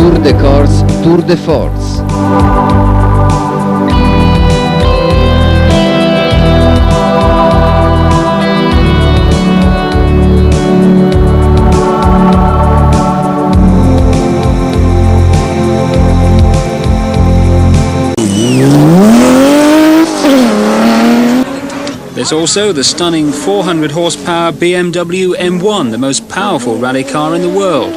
Tour de Corse, Tour de Force. There's also the stunning 400 horsepower BMW M1, the most powerful rally car in the world.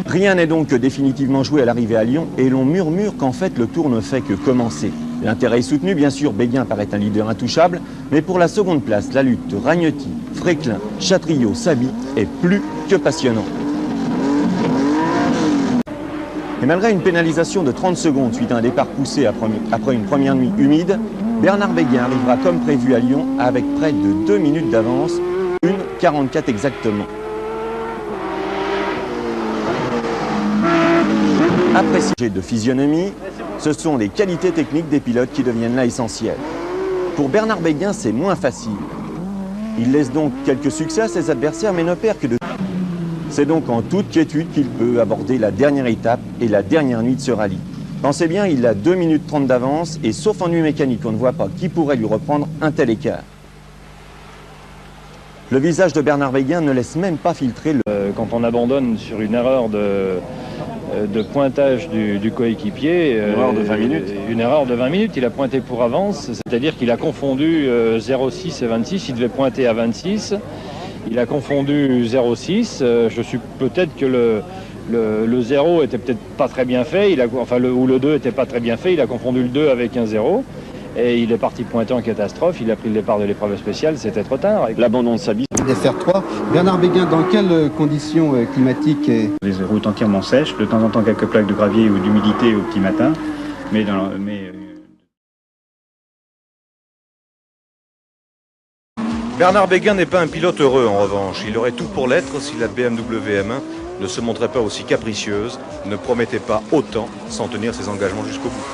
Rien n'est donc définitivement joué à l'arrivée à Lyon et l'on murmure qu'en fait le tour ne fait que commencer. L'intérêt est soutenu, bien sûr, Béguin paraît un leader intouchable, mais pour la seconde place, la lutte de Ragnotti, Fréquelin, Chatriot, Sabi est plus que passionnante. Et malgré une pénalisation de 30 secondes suite à un départ poussé après une première nuit humide, Bernard Béguin arrivera comme prévu à Lyon avec près de 2 minutes d'avance, 1:44 exactement. Apprécié de physionomie, ce sont les qualités techniques des pilotes qui deviennent là essentielles. Pour Bernard Béguin, c'est moins facile. Il laisse donc quelques succès à ses adversaires, mais ne perd que de... C'est donc en toute quiétude qu'il peut aborder la dernière étape et la dernière nuit de ce rallye. Pensez bien, il a 2 minutes 30 d'avance et sauf ennui mécanique, on ne voit pas qui pourrait lui reprendre un tel écart. Le visage de Bernard Béguin ne laisse même pas filtrer le... Quand on abandonne sur une erreur de pointage du coéquipier. Une erreur de 20 minutes. Une erreur de 20 minutes, il a pointé pour avance, c'est-à-dire qu'il a confondu 0,6 et 26, il devait pointer à 26, il a confondu 0,6, je suis peut-être que le 0 était peut-être pas très bien fait, ou le 2 était pas très bien fait, il a confondu le 2 avec un 0. Et il est parti pointer en catastrophe, il a pris le départ de l'épreuve spéciale, c'était trop tard. L'abandon de Sabi. FR3. Bernard Béguin, dans quelles conditions climatiques Des routes entièrement sèches, de temps en temps quelques plaques de gravier ou d'humidité au petit matin, Bernard Béguin n'est pas un pilote heureux en revanche. Il aurait tout pour l'être si la BMW M1 ne se montrait pas aussi capricieuse, ne promettait pas autant sans tenir ses engagements jusqu'au bout.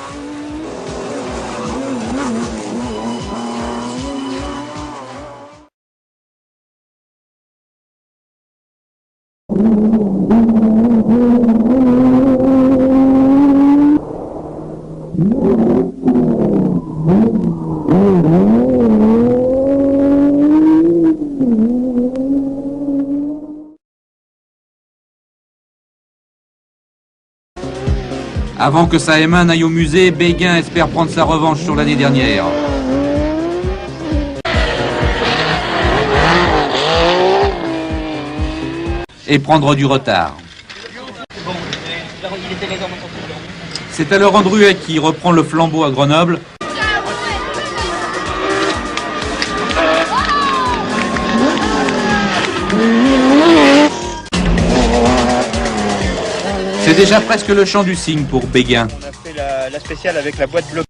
Avant que sa M1 n'aille au musée, Béguin espère prendre sa revanche sur l'année dernière. Et prendre du retard. C'est alors Andruet qui reprend le flambeau à Grenoble. C'est déjà presque le chant du cygne pour Béguin. On a fait la spéciale avec la boîte bloquée.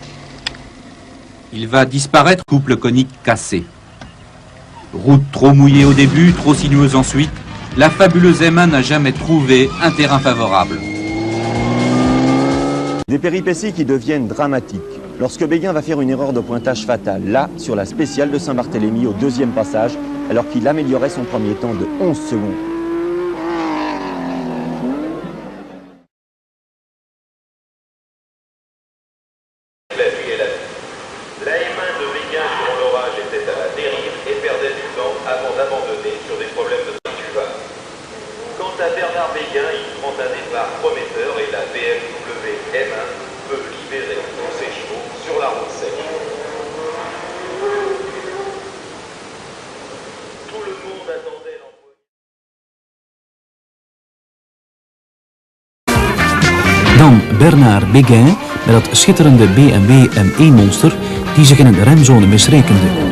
Il va disparaître, couple conique cassé. Route trop mouillée au début, trop sinueuse ensuite, la fabuleuse M1 n'a jamais trouvé un terrain favorable. Des péripéties qui deviennent dramatiques. Lorsque Béguin va faire une erreur de pointage fatale, là, sur la spéciale de Saint-Barthélemy au 2e passage, alors qu'il améliorait son premier temps de 11 secondes. La M1 de Béguin durant l'orage était à la dérive et perdait du temps avant d'abandonner sur des problèmes de tubage. Quant à Bernard Béguin, il prend un départ prometteur et la BMW M1 peut libérer tous ses chevaux sur la route sèche. Tout le monde attendait l'envoi. dan Bernard Béguin met dat schitterende BMW M1 monster die zich in een remzone misrekende.